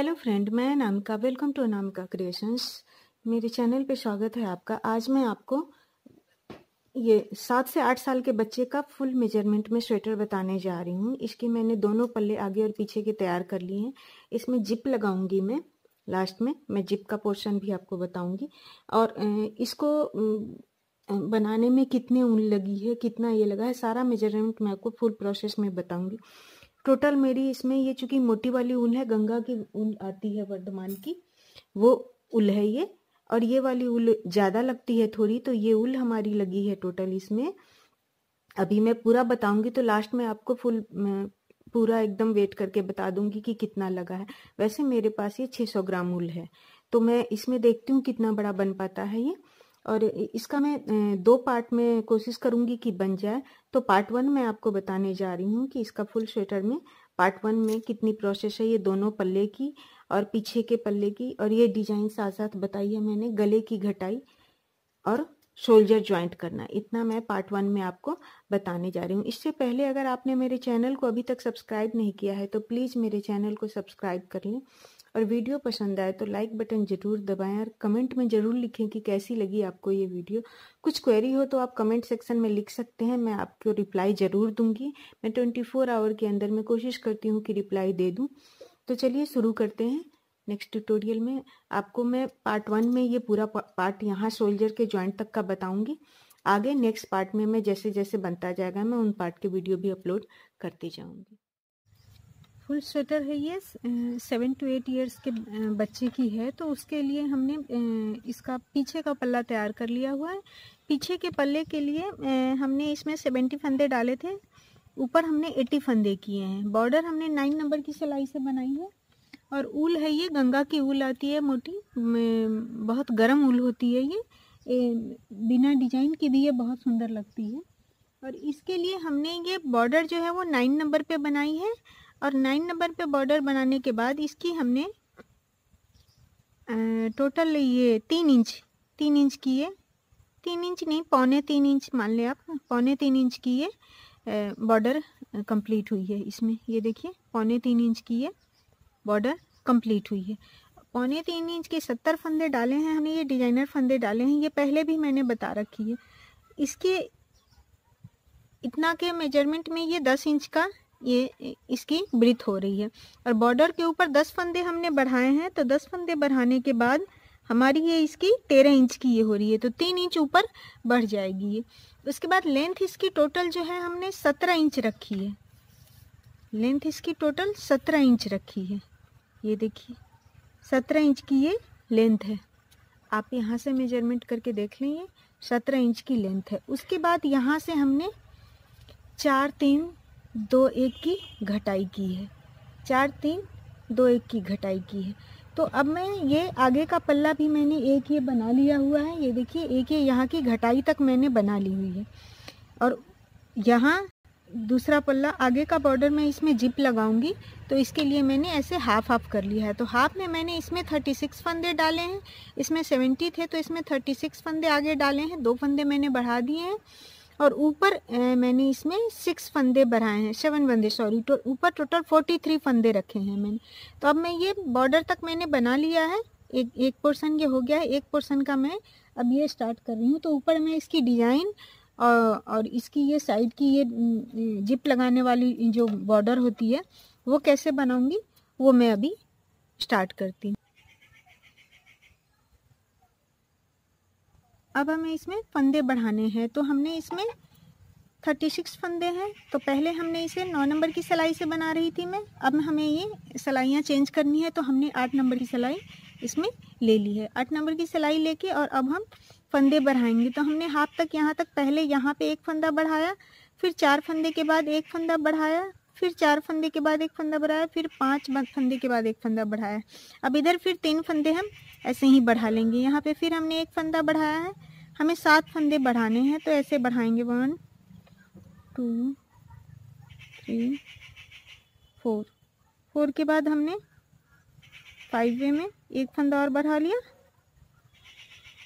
Hello friend, मैं Anamika. Welcome to Anamika creations. मेरे channel पे स्वागत है आपका। आज मैं आपको ये 7 से 8 साल के बच्चे का फुल मेजरमेंट में स्वेटर बताने जा रही हूँ। इसके मैंने दोनों पल्ले आगे और पीछे के तैयार कर लिए हैं। इसमें जिप लगाऊंगी मैं। लास्ट में मैं जिप का पोर्शन भी आपको बताऊंगी और इसको बनाने में कितने ऊन लगी है, कितना ये लगा है, सारा मेजरमेंट मैं आपको फुल प्रोसेस में बताऊंगी। टोटल मेरी इसमें ये चूंकि मोटी वाली ऊन है, गंगा की ऊन आती है वर्धमान की, वो उल है ये। और ये वाली उल ज़्यादा लगती है थोड़ी, तो ये उल हमारी लगी है टोटल इसमें। अभी मैं पूरा बताऊंगी तो लास्ट में आपको पूरा एकदम वेट करके बता दूंगी कि कितना लगा है। वैसे मेरे पास ये 600 ग्राम उल है, तो मैं इसमें देखती हूँ कितना बड़ा बन पाता है ये। और इसका मैं 2 पार्ट में कोशिश करूंगी कि बन जाए। तो पार्ट 1 मैं आपको बताने जा रही हूँ कि इसका फुल स्वेटर में पार्ट 1 में कितनी प्रोसेस है, ये दोनों पल्ले की और पीछे के पल्ले की, और ये डिजाइन साथ साथ बताई है मैंने, गले की घटाई और शोल्डर ज्वाइंट करना। इतना मैं पार्ट 1 में आपको बताने जा रही हूँ। इससे पहले अगर आपने मेरे चैनल को अभी तक सब्सक्राइब नहीं किया है तो प्लीज़ मेरे चैनल को सब्सक्राइब कर लें, और वीडियो पसंद आए तो लाइक बटन ज़रूर दबाएं, और कमेंट में ज़रूर लिखें कि कैसी लगी आपको ये वीडियो। कुछ क्वेरी हो तो आप कमेंट सेक्शन में लिख सकते हैं, मैं आपको रिप्लाई ज़रूर दूंगी। मैं 24 आवर के अंदर मैं कोशिश करती हूँ कि रिप्लाई दे दूँ। तो चलिए शुरू करते हैं। नेक्स्ट ट्यूटोरियल में आपको मैं पार्ट 1 में ये पूरा पार्ट यहाँ शोल्डर के जॉइंट तक का बताऊंगी। आगे नेक्स्ट पार्ट में मैं जैसे जैसे बनता जाएगा मैं उन पार्ट के वीडियो भी अपलोड करती जाऊंगी। फुल स्वेटर है ये, 7 to 8 ईयर्स के बच्चे की है। तो उसके लिए हमने इसका पीछे का पल्ला तैयार कर लिया हुआ है। पीछे के पल्ले के लिए हमने इसमें 70 फंदे डाले थे, ऊपर हमने 80 फंदे किए हैं। बॉर्डर हमने 9 नंबर की सिलाई से बनाई है। और ऊल है ये गंगा की ऊल आती है मोटी, बहुत गर्म ऊल होती है ये, बिना डिजाइन की भी ये बहुत सुंदर लगती है। और इसके लिए हमने ये बॉर्डर जो है वो 9 नंबर पे बनाई है। और 9 नंबर पे बॉर्डर बनाने के बाद इसकी हमने टोटल ये 3 इंच की है, 3 इंच नहीं, 3.25 इंच मान लें आप, 3.25 इंच की ये बॉर्डर कंप्लीट हुई है। इसमें ये देखिए 3.25 इंच की ये बॉर्डर कंप्लीट हुई है। 3.25 इंच के 70 फंदे डाले हैं हमने, ये डिजाइनर फंदे डाले हैं, ये पहले भी मैंने बता रखी है। इसके इतना के मेजरमेंट में ये 10 इंच का ये इसकी ब्रीथ हो रही है। और बॉर्डर के ऊपर 10 फंदे हमने बढ़ाए हैं, तो 10 फंदे बढ़ाने के बाद हमारी ये इसकी 13 इंच की ये हो रही है, तो 3 इंच ऊपर बढ़ जाएगी ये। उसके बाद लेंथ इसकी टोटल जो है हमने 17 इंच रखी है। लेंथ इसकी टोटल 17 इंच रखी है। ये देखिए 17 इंच की ये लेंथ है। आप यहाँ से मेजरमेंट करके देख लें, ये 17 इंच की लेंथ है। उसके बाद यहाँ से हमने 4 3 2 1 की घटाई की है, 4 3 2 1 की घटाई की है। तो अब मैं ये आगे का पल्ला भी मैंने एक ये बना लिया हुआ है। ये देखिए एक ये यहाँ की घटाई तक मैंने बना ली हुई है। और यहाँ दूसरा पल्ला आगे का बॉर्डर में इसमें जिप लगाऊंगी, तो इसके लिए मैंने ऐसे हाफ कर लिया है। तो हाफ में मैंने इसमें 36 फंदे डाले हैं, इसमें 70 थे तो इसमें 36 फंदे आगे डाले हैं, 2 फंदे मैंने बढ़ा दिए हैं। और ऊपर मैंने इसमें 6 फंदे बढ़ाए हैं, 7 फंदे सॉरी, ऊपर टोटल 43 फंदे रखे हैं मैंने। तो अब मैं ये बॉर्डर तक मैंने बना लिया है, एक पोर्शन ये हो गया है। एक पोर्शन का मैं अब ये स्टार्ट कर रही हूँ। तो ऊपर मैं इसकी डिज़ाइन और इसकी ये साइड की ये जिप लगाने वाली जो बॉर्डर होती है वो कैसे बनाऊंगी वो मैं अभी स्टार्ट करती हूँ। अब हमें इसमें फंदे बढ़ाने हैं, तो हमने इसमें 36 फंदे हैं। तो पहले हमने इसे 9 नंबर की सिलाई से बना रही थी मैं, अब हमें ये सिलाइयाँ चेंज करनी है, तो हमने 8 नंबर की सिलाई इसमें ले ली है। 8 नंबर की सिलाई लेके और अब हम फंदे बढ़ाएंगे। तो हमने हाफ तक यहाँ तक पहले यहाँ पे एक फंदा बढ़ाया, फिर 4 फंदे के बाद एक फंदा बढ़ाया, फिर 4 फंदे के बाद एक फंदा बढ़ाया, फिर 5 फंदे के बाद एक फंदा बढ़ाया। अब इधर फिर 3 फंदे हम ऐसे ही बढ़ा लेंगे। यहाँ पे फिर हमने एक फंदा बढ़ाया है, हमें 7 फंदे बढ़ाने हैं, तो ऐसे बढ़ाएंगे 1 2 3 4। 4 के बाद हमने 5 वे में एक फंदा और बढ़ा लिया,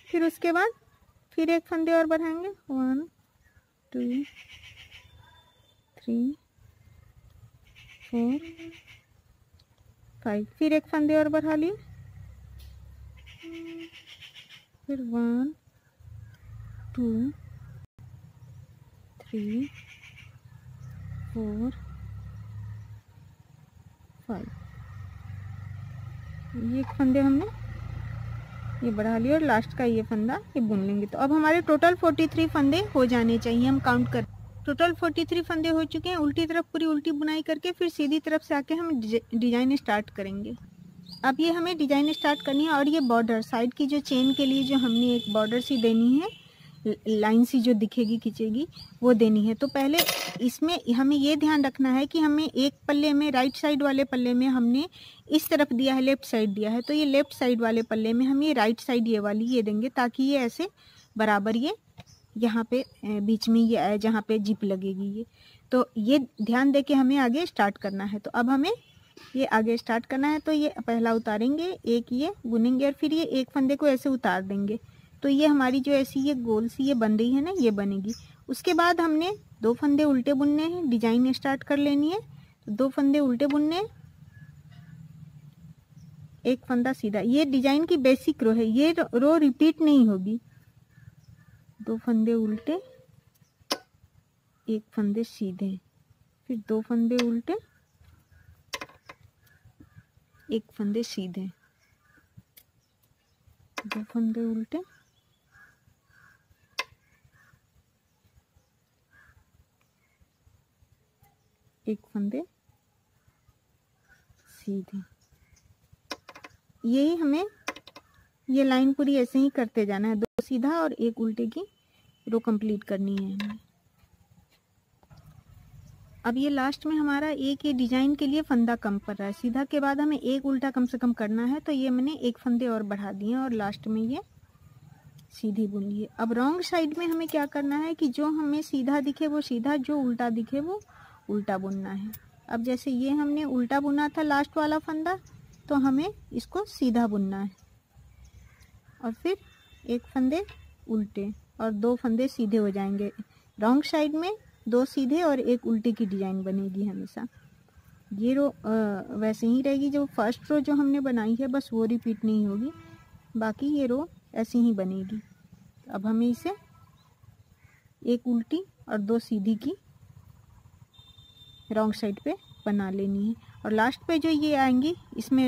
फिर उसके बाद फिर एक फंदे और बढ़ाएंगे 1 2 3 4 5, फिर एक फंदे और बढ़ा लिए, फिर 1 2 3 4 5, ये एक फंदे हमने ये बढ़ा लिया और लास्ट का ये फंदा ये बुन लेंगे। तो अब हमारे टोटल 43 फंदे हो जाने चाहिए। हम काउंट कर, टोटल 43 फंदे हो चुके हैं। उल्टी तरफ पूरी उल्टी बुनाई करके फिर सीधी तरफ से आके हम डिजाइन स्टार्ट करेंगे। अब ये हमें डिजाइन स्टार्ट करनी है और ये बॉर्डर साइड की जो चेन के लिए जो हमने एक बॉर्डर सी देनी है, लाइन सी जो दिखेगी खींचेगी वो देनी है। तो पहले इसमें हमें ये ध्यान रखना है कि हमें एक पल्ले में राइट साइड वाले पल्ले में हमने इस तरफ दिया है, लेफ्ट साइड दिया है, तो ये लेफ्ट साइड वाले पल्ले में हम ये राइट साइड ये वाली ये देंगे ताकि ये ऐसे बराबर ये यहाँ पे बीच में ये आए जहाँ पे जिप लगेगी ये। तो ये ध्यान दे के हमें आगे स्टार्ट करना है। तो अब हमें ये आगे स्टार्ट करना है। तो ये पहला उतारेंगे, एक ये बुनेंगे और फिर ये एक फंदे को ऐसे उतार देंगे। तो ये हमारी जो ऐसी ये गोल सी ये बन रही है ना, ये बनेगी। उसके बाद हमने 2 फंदे उल्टे बुनने हैं, डिजाइन स्टार्ट कर लेनी है। तो 2 फंदे उल्टे बुनने, एक फंदा सीधा। ये डिजाइन की बेसिक रो है, ये रो रिपीट नहीं होगी। 2 फंदे उल्टे, एक फंदे सीधे, फिर 2 फंदे उल्टे, एक फंदे सीधे, 2 फंदे उल्टे, एक फंदे सीधे। यही हमें ये लाइन पूरी ऐसे ही करते जाना है। 2 सीधा और एक उल्टे की रो कंप्लीट करनी है हमें। अब ये लास्ट में हमारा एक ये डिजाइन के लिए फंदा कम पड़ रहा है। सीधा के बाद हमें एक उल्टा कम से कम करना है। तो ये मैंने एक फंदे और बढ़ा दिए और लास्ट में ये सीधी बुन ली है। अब रॉन्ग साइड में हमें क्या करना है कि जो हमें सीधा दिखे वो सीधा, जो उल्टा दिखे वो उल्टा बुनना है। अब जैसे ये हमने उल्टा बुना था लास्ट वाला फंदा, तो हमें इसको सीधा बुनना है और फिर एक फंदे उल्टे और 2 फंदे सीधे हो जाएंगे। रॉन्ग साइड में 2 सीधे और एक उल्टे की डिजाइन बनेगी हमेशा। ये रो वैसे ही रहेगी, जो फर्स्ट रो जो हमने बनाई है बस वो रिपीट नहीं होगी, बाकी ये रो ऐसी ही बनेगी। अब हमें इसे एक उल्टी और 2 सीधी की रॉन्ग साइड पे बना लेनी है। और लास्ट पे जो ये आएंगी इसमें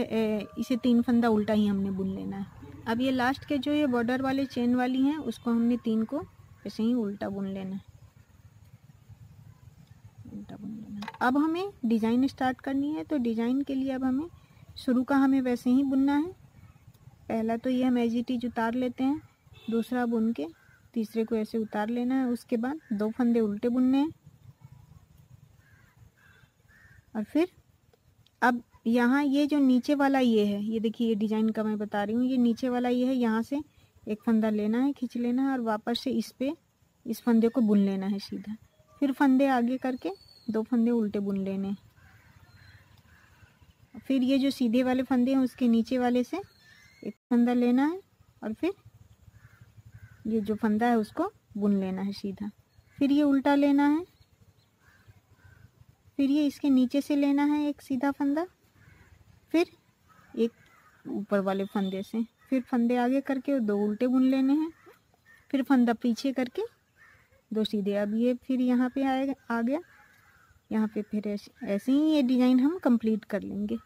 इसे 3 फंदा उल्टा ही हमने बुन लेना है। अब ये लास्ट के जो ये बॉर्डर वाले चेन वाली हैं उसको हमने 3 को ऐसे ही उल्टा बुन लेना है, उल्टा बुन लेना है। अब हमें डिजाइन स्टार्ट करनी है। तो डिजाइन के लिए अब हमें शुरू का हमें वैसे ही बुनना है। पहला तो ये हम एज इट इज उतार लेते हैं, दूसरा बुन के तीसरे को ऐसे उतार लेना है। उसके बाद 2 फंदे उल्टे बुनने हैं और फिर अब यहाँ ये जो नीचे वाला ये है, ये देखिए ये डिजाइन का मैं बता रही हूँ, ये नीचे वाला ये है, यहाँ से एक फंदा लेना है, खींच लेना है और वापस से इस पे इस फंदे को बुन लेना है सीधा। फिर फंदे आगे करके 2 फंदे उल्टे बुन लेने। फिर ये जो सीधे वाले फंदे हैं उसके नीचे वाले से एक फंदा लेना है और फिर ये जो फंदा है उसको बुन लेना है सीधा। फिर ये उल्टा लेना है, फिर ये इसके नीचे से लेना है एक सीधा फंदा, फिर एक ऊपर वाले फंदे से, फिर फंदे आगे करके 2 उल्टे बुन लेने हैं, फिर फंदा पीछे करके 2 सीधे। अब ये फिर यहाँ पे आ गया, यहाँ पे फिर ऐसे ही ये डिजाइन हम कंप्लीट कर लेंगे।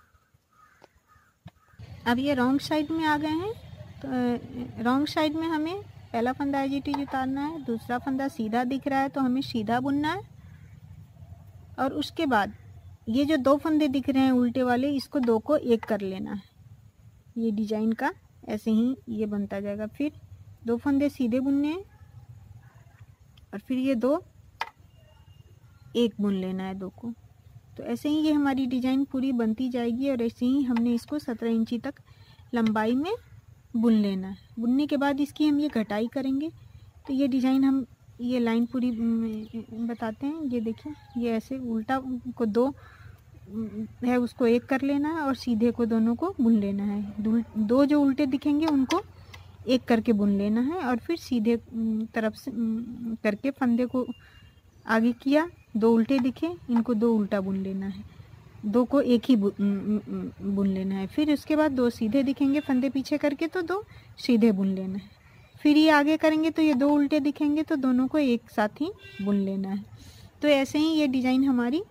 अब ये रॉन्ग साइड में आ गए हैं। तो रॉन्ग साइड में हमें पहला फंदा एज इट इज उतारना है, दूसरा फंदा सीधा दिख रहा है तो हमें सीधा बुनना है और उसके बाद ये जो 2 फंदे दिख रहे हैं उल्टे वाले, इसको 2 को एक कर लेना है। ये डिजाइन का ऐसे ही ये बनता जाएगा। फिर 2 फंदे सीधे बुनने हैं और फिर ये 2 एक बुन लेना है 2 को। तो ऐसे ही ये हमारी डिजाइन पूरी बनती जाएगी और ऐसे ही हमने इसको 17 इंची तक लंबाई में बुन लेना है। बुनने के बाद इसकी हम ये घटाई करेंगे। तो ये डिजाइन हम ये लाइन पूरी बताते हैं। ये देखिए ये ऐसे उल्टा को 2 है उसको एक कर लेना है और सीधे को दोनों को बुन लेना है। 2 जो उल्टे दिखेंगे उनको एक करके बुन लेना है और फिर सीधे तरफ से करके फंदे को आगे किया, 2 उल्टे दिखे इनको 2 उल्टा बुन लेना है। दो को एक ही बुन लेना है। फिर उसके बाद दो सीधे दिखेंगे फंदे पीछे करके तो दो सीधे बुन लेना है। फिर ये आगे करेंगे तो ये दो उल्टे दिखेंगे तो दोनों को एक साथ ही बुन लेना है। तो ऐसे ही ये डिज़ाइन हमारी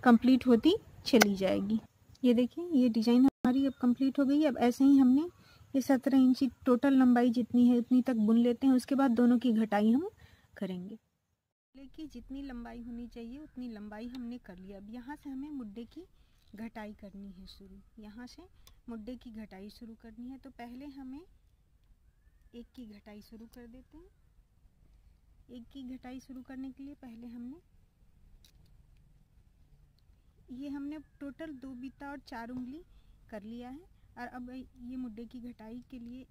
कंप्लीट होती चली जाएगी। ये देखिए ये डिज़ाइन हमारी अब कंप्लीट हो गई। अब ऐसे ही हमने ये 17 इंची टोटल लंबाई जितनी है उतनी तक बुन लेते हैं। उसके बाद दोनों की घटाई हम करेंगे। की जितनी लंबाई होनी चाहिए उतनी लंबाई हमने कर लिया। अब यहाँ से हमें मुड्डे की घटाई करनी है शुरू। यहाँ से मुड्डे की घटाई शुरू करनी है। तो पहले हमें एक की घटाई शुरू कर देते हैं। एक की घटाई शुरू करने के लिए पहले हमने टोटल 2 बीता और 4 उंगली कर लिया है। और अब ये मुड्डे की घटाई के लिए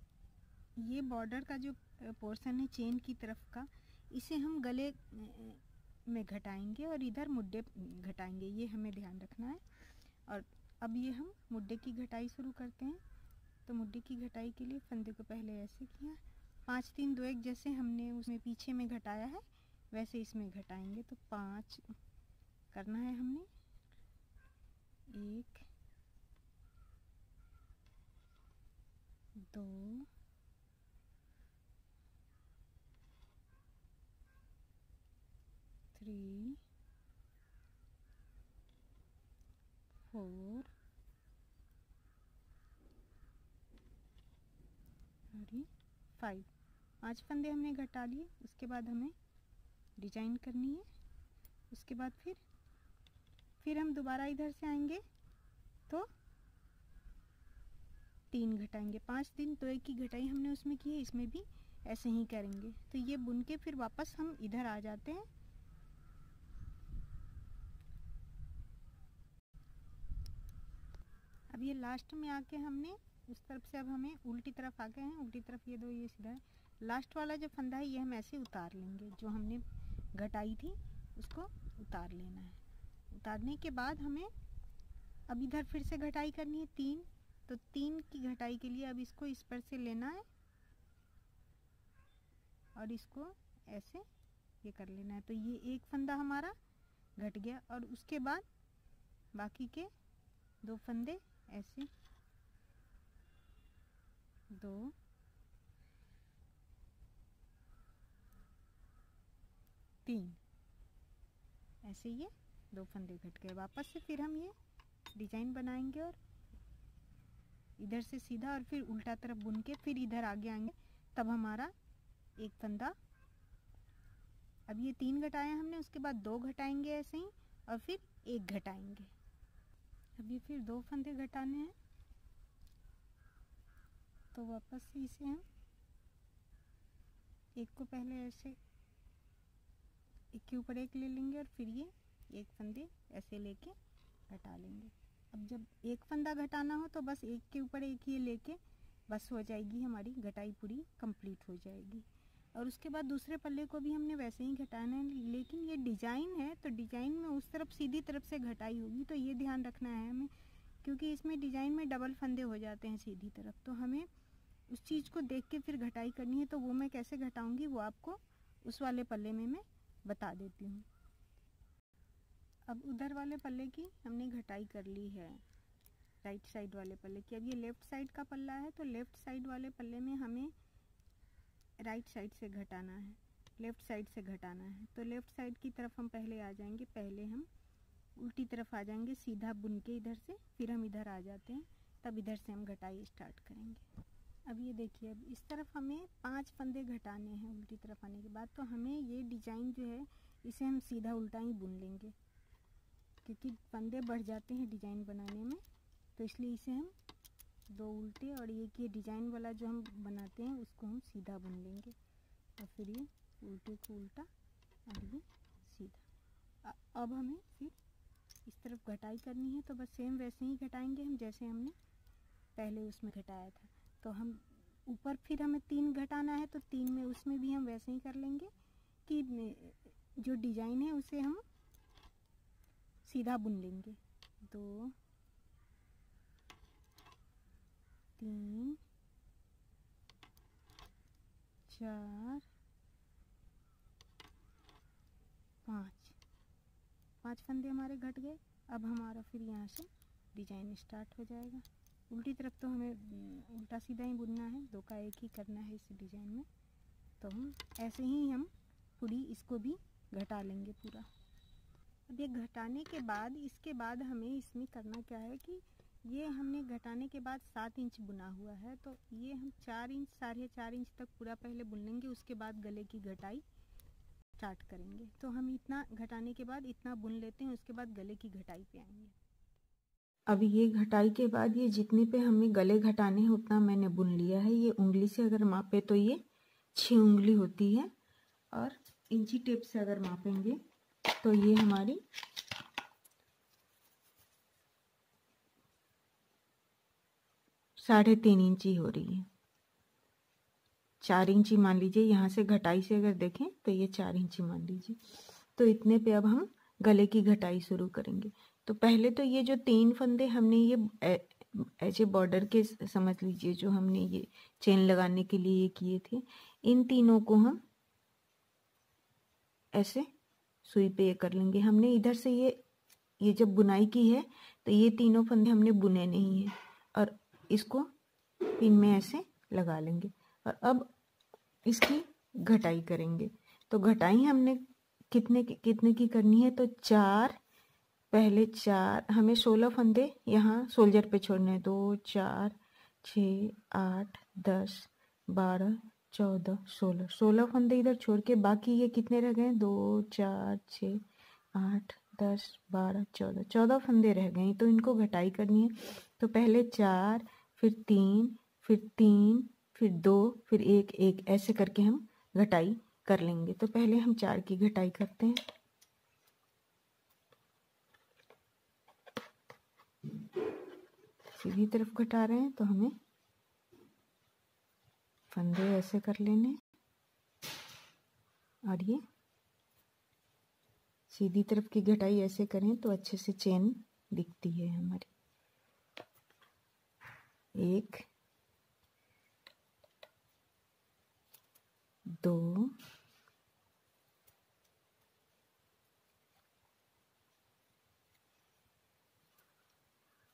ये बॉर्डर का जो पोर्शन है चेन की तरफ का, इसे हम गले में घटाएंगे और इधर मुड्डे घटाएंगे, ये हमें ध्यान रखना है। और अब ये हम मुड्डे की घटाई शुरू करते हैं। तो मुड्डे की घटाई के लिए फंदे को पहले ऐसे किया, 5 3 2 1 जैसे हमने उसमें पीछे में घटाया है वैसे इसमें घटाएंगे। तो 5 करना है हमने, 1 2 3 4 5। 5 फंदे हमने घटा लिए। उसके बाद हमें डिजाइन करनी है। उसके बाद फिर हम दोबारा इधर से आएंगे तो 3 घटाएंगे। 5 दिन तो एक की घटाई हमने उसमें की है, इसमें भी ऐसे ही करेंगे। तो ये बुन के फिर वापस हम इधर आ जाते हैं। अब ये लास्ट में आके हमने उस तरफ से अब हमें उल्टी तरफ आ गए हैं। उल्टी तरफ ये दो, ये सीधा है। लास्ट वाला जो फंदा है ये हम ऐसे उतार लेंगे। जो हमने घटाई थी उसको उतार लेना है। उतारने के बाद हमें अब इधर फिर से घटाई करनी है 3। तो 3 की घटाई के लिए अब इसको इस पर से लेना है और इसको ऐसे ये कर लेना है। तो ये एक फंदा हमारा घट गया। और उसके बाद बाकी के 2 फंदे ऐसे 2 3 ऐसे ये 2 फंदे घट गए। वापस से फिर हम ये डिजाइन बनाएंगे और इधर से सीधा और फिर उल्टा तरफ बुन के फिर इधर आगे आएंगे। तब हमारा एक फंदा, अब ये 3 घटाया हमने, उसके बाद 2 घटाएंगे ऐसे ही और फिर 1 घटाएंगे। अब ये फिर 2 फंदे घटाने हैं। तो वापस से इसे हम एक को पहले ऐसे एक के ऊपर एक ले लेंगे और फिर ये एक फंदे ऐसे लेके घटा लेंगे। अब जब एक फंदा घटाना हो तो बस एक के ऊपर एक ही लेके बस हो जाएगी, हमारी घटाई पूरी कंप्लीट हो जाएगी। और उसके बाद दूसरे पल्ले को भी हमने वैसे ही घटाना है। लेकिन ये डिजाइन है तो डिजाइन में उस तरफ सीधी तरफ से घटाई होगी, तो ये ध्यान रखना है हमें, क्योंकि इसमें डिजाइन में डबल फंदे हो जाते हैं सीधी तरफ। तो हमें उस चीज़ को देख के फिर घटाई करनी है। तो वो मैं कैसे घटाऊंगी वो आपको उस वाले पल्ले में मैं बता देती हूँ। अब उधर वाले पल्ले की हमने घटाई कर ली है, राइट साइड वाले पल्ले की। अब ये लेफ्ट साइड का पल्ला है तो लेफ्ट साइड वाले पल्ले में हमें राइट साइड से घटाना है, लेफ्ट साइड से घटाना है। तो लेफ्ट साइड की तरफ हम पहले आ जाएंगे, पहले हम उल्टी तरफ आ जाएंगे सीधा बुन के इधर से, फिर हम इधर आ जाते हैं, तब इधर से हम घटाई स्टार्ट करेंगे। अब ये देखिए, अब इस तरफ हमें 5 फंदे घटाने हैं उल्टी तरफ आने के बाद। तो हमें ये डिजाइन जो है इसे हम सीधा उल्टा ही बुन लेंगे, क्योंकि फंदे बढ़ जाते हैं डिजाइन बनाने में। तो इसलिए इसे हम 2 उल्टे और एक ये डिजाइन वाला जो हम बनाते हैं उसको हम सीधा बुन लेंगे। और फिर ये उल्टे को उल्टा और ये सीधा। अब हमें फिर इस तरफ घटाई करनी है। तो बस सेम वैसे ही घटाएंगे हम जैसे हमने पहले उसमें घटाया था। तो हम ऊपर फिर हमें 3 घटाना है, तो 3 में उसमें भी हम वैसे ही कर लेंगे कि जो डिजाइन है उसे हम सीधा बुन लेंगे। 2 3 4 5 5 फंदे हमारे घट गए। अब हमारा फिर यहाँ से डिजाइन स्टार्ट हो जाएगा। उल्टी तरफ तो हमें उल्टा सीधा ही बुनना है, दो का एक ही करना है इस डिजाइन में। तो हम ऐसे ही हम पूरी इसको भी घटा लेंगे पूरा। अब ये घटाने के बाद इसके बाद हमें इसमें करना क्या है कि ये हमने घटाने के बाद 7 इंच बुना हुआ है, तो ये हम 4 इंच 4.5 इंच तक पूरा पहले बुन लेंगे, उसके बाद गले की घटाई स्टार्ट करेंगे। तो हम इतना घटाने के बाद इतना बुन लेते हैं, उसके बाद गले की घटाई पे आएंगे। अब ये घटाई के बाद ये जितने पे हमें गले घटाने हैं उतना मैंने बुन लिया है। ये उंगली से अगर मापे तो ये 6 उंगली होती है, और इंची टेप से अगर मापेंगे तो ये हमारी 3.5 इंची हो रही है। 4 इंची मान लीजिए, यहाँ से घटाई से अगर देखें तो ये 4 इंची मान लीजिए। तो इतने पे अब हम गले की घटाई शुरू करेंगे। तो पहले तो ये जो 3 फंदे हमने ये ऐसे बॉर्डर के समझ लीजिए जो हमने ये चेन लगाने के लिए ये किए थे, इन तीनों को हम ऐसे सुई पे ये कर लेंगे। हमने इधर से ये जब बुनाई की है तो ये तीनों फंदे हमने बुने नहीं है, और इसको पिन में ऐसे लगा लेंगे। और अब इसकी घटाई करेंगे। तो घटाई हमने कितने की करनी है, तो 4 पहले 4 हमें 16 फंदे यहाँ शोल्डर पे छोड़ने हैं। 2 4 6 8 10 12 14 16 फंदे इधर छोड़ के बाकी ये कितने रह गए, 2 4 6 8 10 12 14 फंदे रह गए। तो इनको घटाई करनी है। तो पहले 4 फिर 3 फिर 3 फिर 2 फिर 1 1 ऐसे करके हम घटाई कर लेंगे। तो पहले हम 4 की घटाई करते हैं। सीधी तरफ घटा रहे हैं तो हमें फंदे ऐसे कर लेने, और ये सीधी तरफ की घटाई ऐसे करें तो अच्छे से चेन दिखती है हमारी। 1 2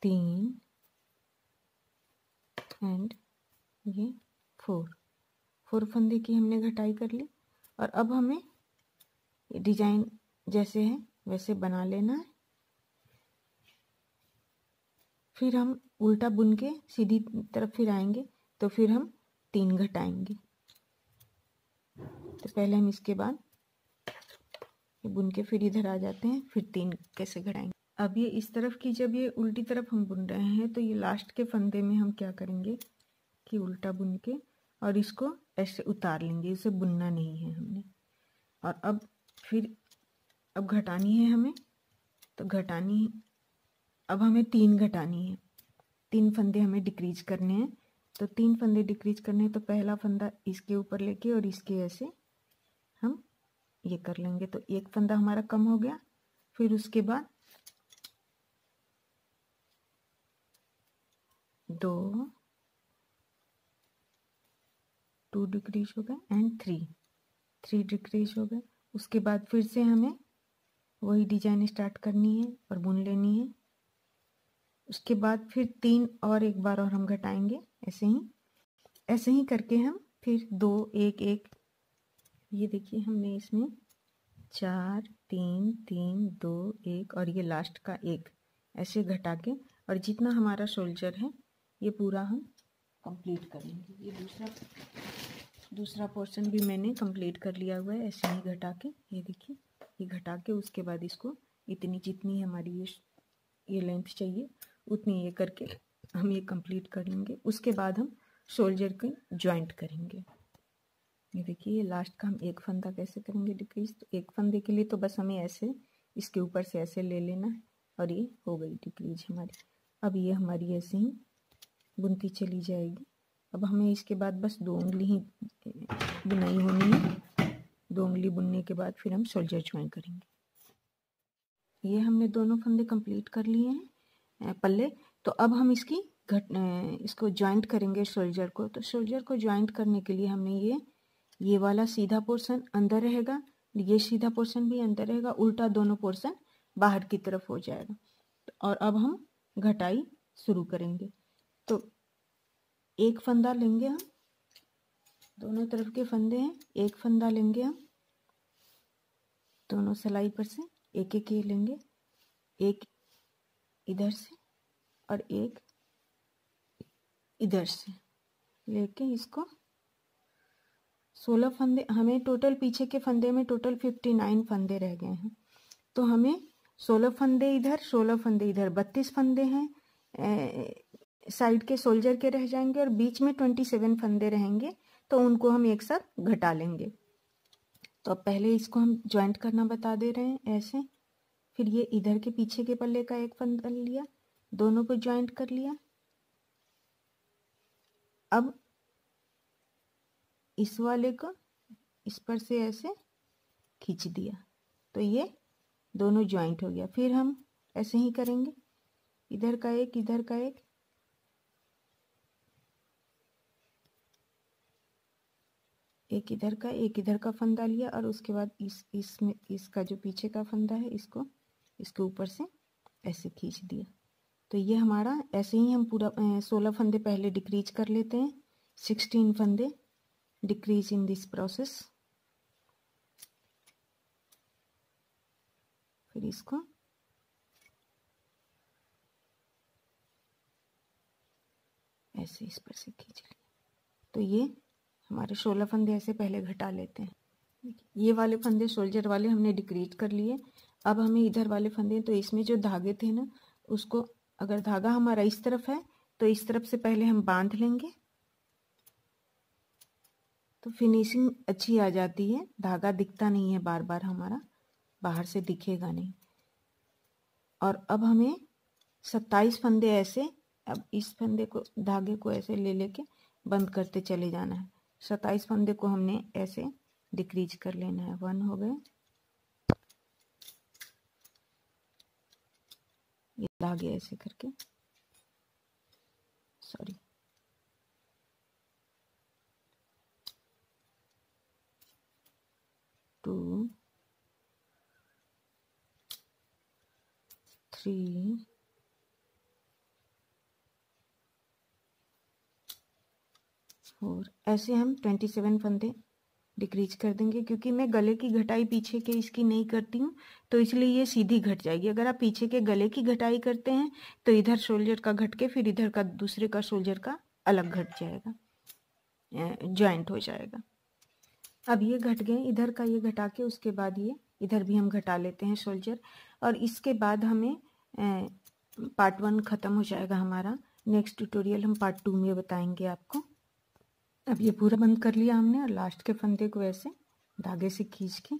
3 एंड ये 4 फंदे की हमने घटाई कर ली। और अब हमें डिजाइन जैसे है वैसे बना लेना है। फिर हम उल्टा बुन के सीधी तरफ फिर आएंगे, तो फिर हम 3 घटाएंगे। तो पहले हम इसके बाद ये बुन के फिर इधर आ जाते हैं, फिर 3 कैसे घटाएंगे। अब ये इस तरफ की जब ये उल्टी तरफ हम बुन रहे हैं तो ये लास्ट के फंदे में हम क्या करेंगे कि उल्टा बुन के और इसको ऐसे उतार लेंगे, इसे बुनना नहीं है हमने। और अब फिर अब घटानी है हमें, तो घटानी अब हमें 3 घटानी है। 3 फंदे हमें डिक्रीज करने हैं। तो 3 फंदे डिक्रीज करने हैं, तो पहला फंदा इसके ऊपर लेके और इसके ऐसे हम ये कर लेंगे। तो एक फंदा हमारा कम हो गया। फिर उसके बाद 2 डिक्रीज हो गए एंड 3 डिक्रीज हो गए। उसके बाद फिर से हमें वही डिजाइन स्टार्ट करनी है और बुन लेनी है। उसके बाद फिर 3 और एक बार और हम घटाएंगे। ऐसे ही करके हम फिर 2 1 1, ये देखिए हमने इसमें 4 3 3 2 1 और ये लास्ट का 1 ऐसे घटा के, और जितना हमारा शोल्डर है ये पूरा हम कंप्लीट करेंगे। ये दूसरा पोर्शन भी मैंने कंप्लीट कर लिया हुआ है ऐसे ही घटा के। ये देखिए ये घटा के उसके बाद इसको इतनी जितनी हमारी ये लेंथ चाहिए उतनी ये करके हम ये कंप्लीट कर लेंगे। उसके बाद हम शोल्डर के जॉइंट करेंगे। ये देखिए ये लास्ट का हम एक फंदा कैसे करेंगे डिक्रीज। तो एक फंदे के लिए तो बस हमें ऐसे इसके ऊपर से ऐसे ले लेना है और ये हो गई डिक्रीज हमारी। अब ये हमारी ऐसे ही बुनती चली जाएगी। अब हमें इसके बाद बस 2 उंगली ही बुनाई होनी है। 2 उंगली बुनने के बाद फिर हम शोल्डर ज्वाइन करेंगे। ये हमने दोनों फंदे कंप्लीट कर लिए हैं पल्ले। तो अब हम इसको ज्वाइंट करेंगे शोल्डर को। तो शोल्डर को ज्वाइंट करने के लिए हमने ये वाला सीधा पोर्शन अंदर रहेगा, ये सीधा पोर्शन भी अंदर रहेगा, उल्टा दोनों पोर्शन बाहर की तरफ हो जाएगा। और अब हम घटाई शुरू करेंगे। तो एक फंदा लेंगे हम, दोनों तरफ के फंदे हैं, एक फंदा लेंगे हम, दोनों सिलाई पर से एक एक ये लेंगे, एक इधर से और एक इधर से लेके इसको 16 फंदे, हमें टोटल पीछे के फंदे में टोटल 59 फंदे रह गए हैं। तो हमें 16 फंदे इधर, 16 फंदे इधर, 32 फंदे हैं साइड के सोल्जर के रह जाएंगे और बीच में 27 फंदे रहेंगे। तो उनको हम एक साथ घटा लेंगे। तो अब पहले इसको हम ज्वाइंट करना बता दे रहे हैं ऐसे। फिर ये इधर के पीछे के पल्ले का एक फंदा लिया, दोनों को ज्वाइंट कर लिया। अब इस वाले को इस पर से ऐसे खींच दिया तो ये दोनों ज्वाइंट हो गया। फिर हम ऐसे ही करेंगे, इधर का एक, इधर का एक, एक इधर का, एक इधर का फंदा लिया और उसके बाद इसमें इसका जो पीछे का फंदा है इसको इसके ऊपर से ऐसे खींच दिया। तो ये हमारा ऐसे ही हम पूरा 16 फंदे पहले डिक्रीज कर लेते हैं, 16 फंदे डिक्रीज इन दिस प्रोसेस। फिर इसको ऐसे इस पर से खींच लिया। तो ये हमारे 16 फंदे ऐसे पहले घटा लेते हैं। ये वाले फंदे शोल्डर वाले हमने डिक्रीज कर लिए। अब हमें इधर वाले फंदे, तो इसमें जो धागे थे ना, उसको अगर धागा हमारा इस तरफ है तो इस तरफ से पहले हम बांध लेंगे तो फिनिशिंग अच्छी आ जाती है। धागा दिखता नहीं है बार बार, हमारा बाहर से दिखेगा नहीं। और अब हमें 27 फंदे ऐसे, अब इस फंदे को, धागे को ऐसे ले लेके बंद करते चले जाना है। 27 फंदे को हमने ऐसे डिक्रीज कर लेना है। 1 हो गए, ये धागे ऐसे करके, सॉरी, 2 3 4, ऐसे हम 27 फंदे डिक्रीज कर देंगे। क्योंकि मैं गले की घटाई पीछे के इसकी नहीं करती हूँ तो इसलिए ये सीधी घट जाएगी। अगर आप पीछे के गले की घटाई करते हैं तो इधर शोल्डर का घट के फिर इधर का दूसरे का शोल्डर का अलग घट जाएगा, ज्वाइंट हो जाएगा। अब ये घट गए, इधर का ये घटा के उसके बाद ये इधर भी हम घटा लेते हैं शोल्डर। और इसके बाद हमें पार्ट 1 ख़त्म हो जाएगा हमारा। नेक्स्ट ट्यूटोरियल हम पार्ट 2 में बताएंगे आपको। अब ये पूरा बंद कर लिया हमने और लास्ट के फंदे को ऐसे धागे से खींच के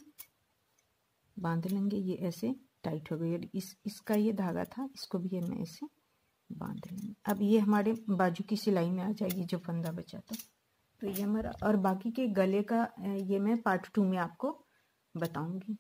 बांध लेंगे। ये ऐसे टाइट हो गई। इसका ये धागा था, इसको भी हम ऐसे बांध लेंगे। अब ये हमारे बाजू की सिलाई में आ जाएगी जो फंदा बचा था। तो ये हमारा, और बाकी के गले का ये मैं पार्ट 2 में आपको बताऊंगी।